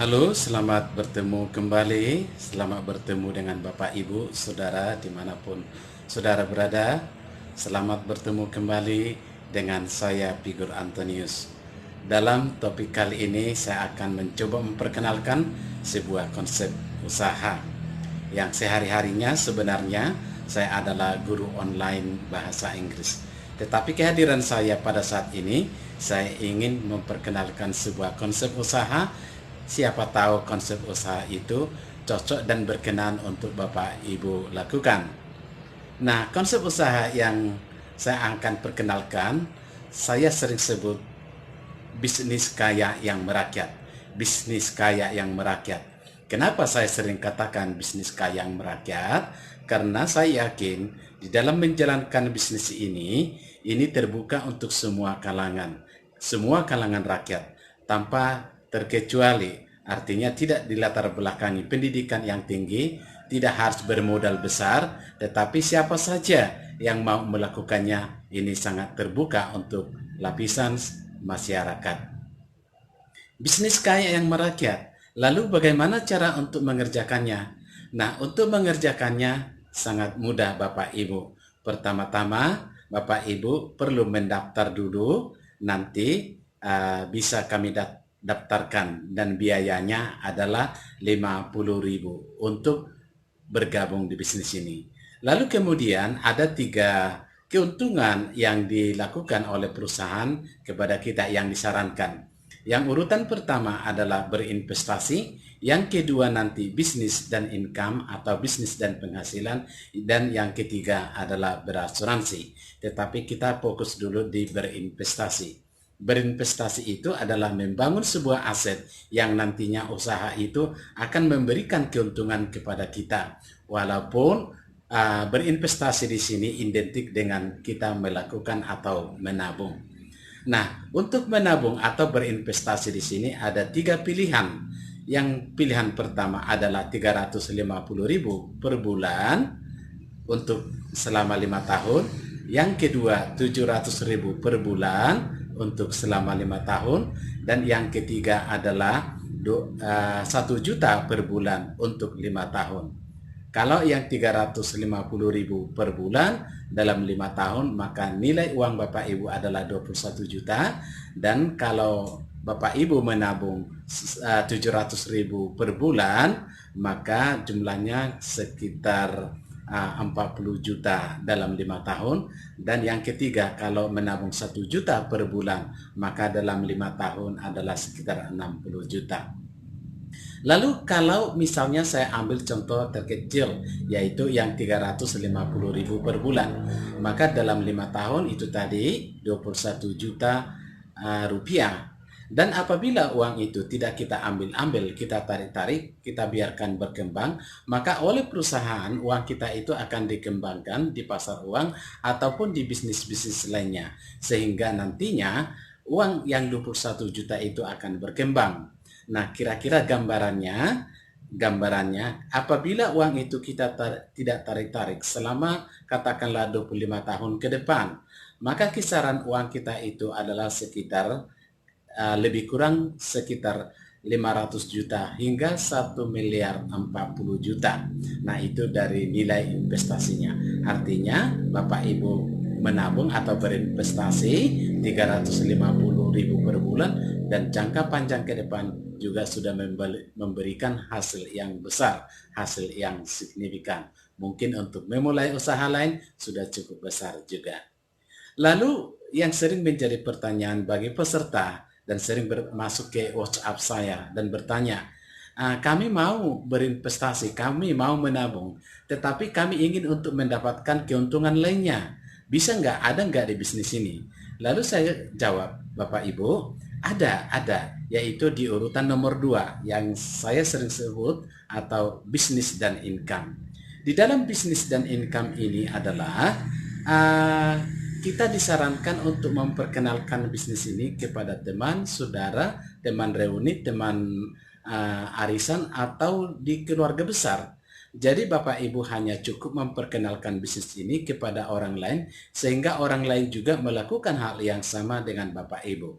Halo, selamat bertemu kembali. Selamat bertemu dengan Bapak, Ibu, Saudara dimanapun Saudara berada. Selamat bertemu kembali dengan saya, Figur Antonius. Dalam topik kali ini, saya akan mencoba memperkenalkan sebuah konsep usaha yang sehari-harinya sebenarnya saya adalah guru online bahasa Inggris. Tetapi kehadiran saya pada saat ini, saya ingin memperkenalkan sebuah konsep usaha. Siapa tahu konsep usaha itu cocok dan berkenan untuk Bapak Ibu lakukan. Nah, konsep usaha yang saya akan perkenalkan, saya sering sebut bisnis kaya yang merakyat. Bisnis kaya yang merakyat. Kenapa saya sering katakan bisnis kaya yang merakyat? Karena saya yakin di dalam menjalankan bisnis ini terbuka untuk semua kalangan rakyat, tanpa terkecuali. Artinya tidak dilatar belakangi pendidikan yang tinggi, tidak harus bermodal besar, tetapi siapa saja yang mau melakukannya, ini sangat terbuka untuk lapisan masyarakat. Bisnis kaya yang merakyat. Lalu bagaimana cara untuk mengerjakannya? Nah, untuk mengerjakannya sangat mudah Bapak Ibu. Pertama-tama Bapak Ibu perlu mendaftar dulu, nanti bisa kami daftarkan dan biayanya adalah 50.000 untuk bergabung di bisnis ini. Lalu kemudian ada 3 keuntungan yang dilakukan oleh perusahaan kepada kita yang disarankan. Yang urutan pertama adalah berinvestasi, yang kedua nanti bisnis dan income atau bisnis dan penghasilan, dan yang ketiga adalah berasuransi. Tetapi kita fokus dulu di berinvestasi. Berinvestasi itu adalah membangun sebuah aset yang nantinya usaha itu akan memberikan keuntungan kepada kita. Walaupun berinvestasi di sini identik dengan kita melakukan atau menabung. Nah, untuk menabung atau berinvestasi di sini ada 3 pilihan. Yang pilihan pertama adalah 350.000 per bulan untuk selama 5 tahun. Yang kedua 700.000 per bulan untuk selama 5 tahun. Dan yang ketiga adalah 1 juta per bulan untuk 5 tahun. Kalau yang 350.000 per bulan dalam 5 tahun, maka nilai uang Bapak Ibu adalah 21 juta. Dan kalau Bapak Ibu menabung 700.000 per bulan, maka jumlahnya sekitar 40 juta dalam 5 tahun. Dan yang ketiga, kalau menabung 1 juta per bulan, maka dalam 5 tahun adalah sekitar 60 juta. Lalu kalau misalnya saya ambil contoh terkecil, yaitu yang 350.000 per bulan, maka dalam 5 tahun itu tadi 21 juta rupiah. Dan apabila uang itu tidak kita ambil-ambil, kita tarik-tarik, kita biarkan berkembang, maka oleh perusahaan uang kita itu akan dikembangkan di pasar uang ataupun di bisnis-bisnis lainnya. Sehingga nantinya uang yang 21 juta itu akan berkembang. Nah, kira-kira gambarannya apabila uang itu kita tidak tarik-tarik selama katakanlah 25 tahun ke depan, maka kisaran uang kita itu adalah sekitar lebih kurang sekitar 500 juta hingga 1.040 juta. Nah, itu dari nilai investasinya. Artinya Bapak Ibu menabung atau berinvestasi 350.000 per bulan, dan jangka panjang ke depan juga sudah memberikan hasil yang besar, hasil yang signifikan. Mungkin untuk memulai usaha lain sudah cukup besar juga. Lalu yang sering menjadi pertanyaan bagi peserta dan sering masuk ke WhatsApp saya dan bertanya, kami mau berinvestasi, kami mau menabung, tetapi kami ingin untuk mendapatkan keuntungan lainnya. Bisa nggak, ada nggak di bisnis ini? Lalu saya jawab, Bapak Ibu, ada, yaitu di urutan nomor 2 yang saya sering sebut atau bisnis dan income. Di dalam bisnis dan income ini adalah kita disarankan untuk memperkenalkan bisnis ini kepada teman, saudara, teman reuni, teman arisan, atau di keluarga besar. Jadi Bapak Ibu hanya cukup memperkenalkan bisnis ini kepada orang lain, sehingga orang lain juga melakukan hal yang sama dengan Bapak Ibu.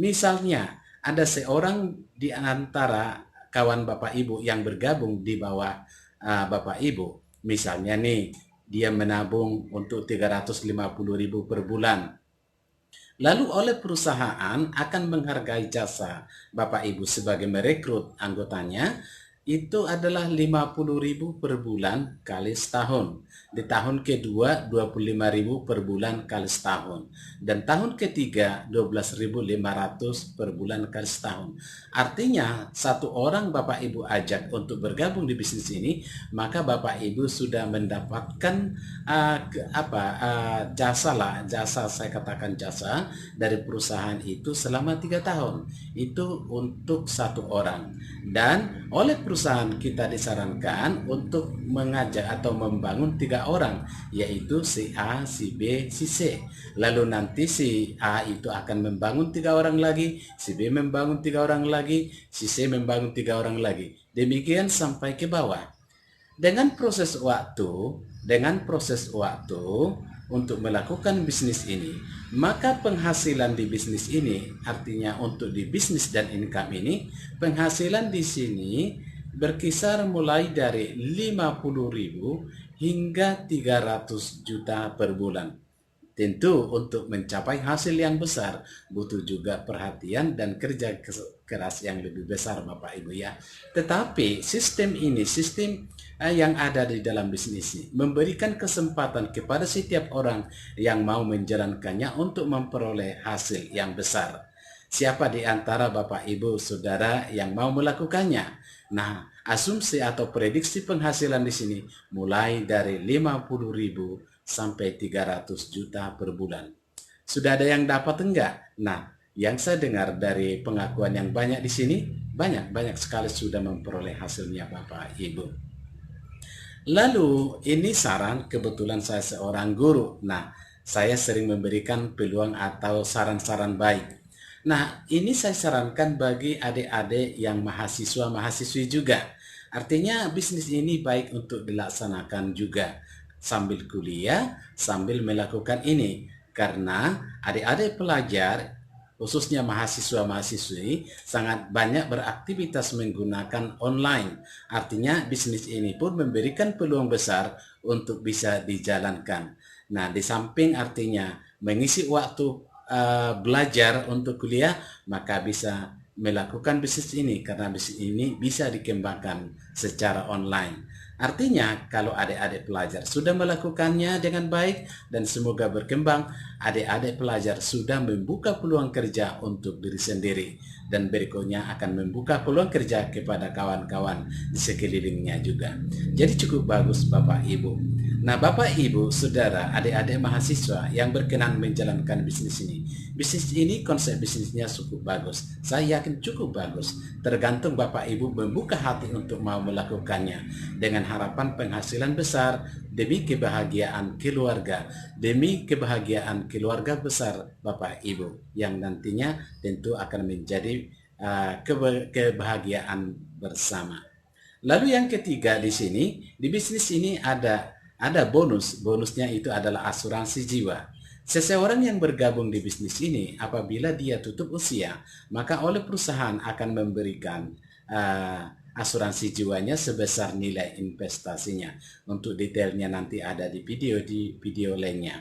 Misalnya, ada seorang di antara kawan Bapak Ibu yang bergabung di bawah Bapak Ibu, misalnya nih, dia menabung untuk 350.000 per bulan. Lalu oleh perusahaan akan menghargai jasa Bapak Ibu sebagai merekrut anggotanya, itu adalah 50.000 per bulan kali setahun. Di tahun kedua 25.000 per bulan kali setahun. Dan tahun ketiga 12.500 per bulan kali setahun. Artinya satu orang Bapak Ibu ajak untuk bergabung di bisnis ini, maka Bapak Ibu sudah mendapatkan jasa, saya katakan jasa dari perusahaan itu selama 3 tahun. Itu untuk satu orang. Dan oleh perusahaan kita disarankan untuk mengajak atau membangun 3 orang, yaitu si A, si B, si C. Lalu nanti si A itu akan membangun 3 orang lagi, si B membangun 3 orang lagi, si C membangun 3 orang lagi. Demikian sampai ke bawah. Dengan proses waktu untuk melakukan bisnis ini, maka penghasilan di bisnis ini, artinya untuk di bisnis dan income ini, penghasilan di sini berkisar mulai dari 50.000 hingga 300 juta per bulan. Tentu untuk mencapai hasil yang besar butuh juga perhatian dan kerja keras yang lebih besar Bapak Ibu ya. Tetapi sistem yang ada di dalam bisnis ini memberikan kesempatan kepada setiap orang yang mau menjalankannya untuk memperoleh hasil yang besar. Siapa di antara Bapak Ibu Saudara yang mau melakukannya? Nah, asumsi atau prediksi penghasilan di sini mulai dari 50.000 sampai 300 juta per bulan. Sudah ada yang dapat enggak? Nah, yang saya dengar dari pengakuan yang banyak di sini, banyak sekali sudah memperoleh hasilnya Bapak Ibu. Lalu ini saran, kebetulan saya seorang guru. Nah, saya sering memberikan peluang atau saran-saran baik. Nah, ini saya sarankan bagi adik-adik yang mahasiswa-mahasiswi juga. Artinya bisnis ini baik untuk dilaksanakan juga sambil kuliah, sambil melakukan ini. Karena adik-adik pelajar, khususnya mahasiswa-mahasiswi, sangat banyak beraktivitas menggunakan online. Artinya bisnis ini pun memberikan peluang besar untuk bisa dijalankan. Nah, di samping artinya mengisi waktu belajar untuk kuliah, maka bisa melakukan bisnis ini karena bisnis ini bisa dikembangkan secara online. Artinya kalau adik-adik pelajar sudah melakukannya dengan baik dan semoga berkembang, adik-adik pelajar sudah membuka peluang kerja untuk diri sendiri dan berikutnya akan membuka peluang kerja kepada kawan-kawan di sekelilingnya juga. Jadi cukup bagus Bapak Ibu. Nah, Bapak Ibu, Saudara, adik-adik mahasiswa yang berkenan menjalankan bisnis ini. Bisnis ini konsep bisnisnya cukup bagus. Saya yakin cukup bagus. Tergantung Bapak Ibu membuka hati untuk mau melakukannya dengan harapan penghasilan besar demi kebahagiaan keluarga, besar Bapak Ibu yang nantinya tentu akan menjadi kebahagiaan bersama. Lalu yang ketiga di sini, di bisnis ini ada bonusnya itu adalah asuransi jiwa. Seseorang yang bergabung di bisnis ini apabila dia tutup usia, maka oleh perusahaan akan memberikan asuransi jiwanya sebesar nilai investasinya. Untuk detailnya nanti ada di video lainnya.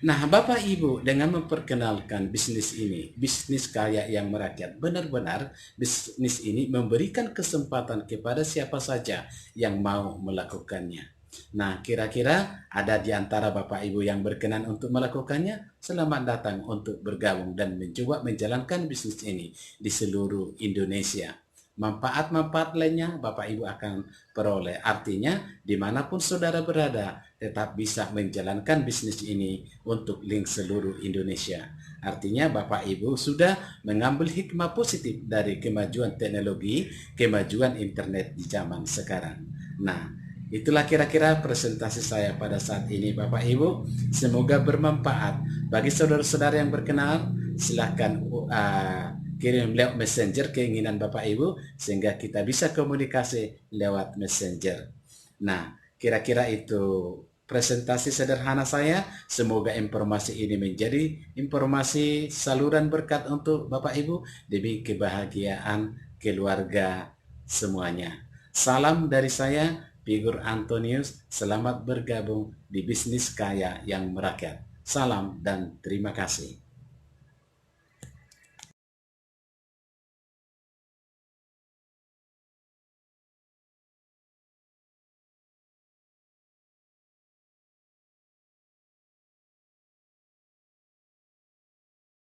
Nah, Bapak Ibu, dengan memperkenalkan bisnis ini, bisnis kaya yang merakyat, benar-benar bisnis ini memberikan kesempatan kepada siapa saja yang mau melakukannya. Nah, kira-kira ada di antara Bapak Ibu yang berkenan untuk melakukannya? Selamat datang untuk bergabung dan mencoba menjalankan bisnis ini di seluruh Indonesia. Manfaat-manfaat lainnya Bapak Ibu akan peroleh. Artinya dimanapun saudara berada tetap bisa menjalankan bisnis ini untuk link seluruh Indonesia. Artinya Bapak Ibu sudah mengambil hikmah positif dari kemajuan teknologi, kemajuan internet di zaman sekarang. Nah, itulah kira-kira presentasi saya pada saat ini Bapak Ibu. Semoga bermanfaat. Bagi saudara-saudara yang berkenan, silahkan kirim lewat messenger keinginan Bapak Ibu sehingga kita bisa komunikasi lewat messenger. Nah, kira-kira itu presentasi sederhana saya. Semoga informasi ini menjadi informasi saluran berkat untuk Bapak Ibu demi kebahagiaan keluarga semuanya. Salam dari saya, Figur Antonius. Selamat bergabung di bisnis kaya yang merakyat. Salam dan terima kasih.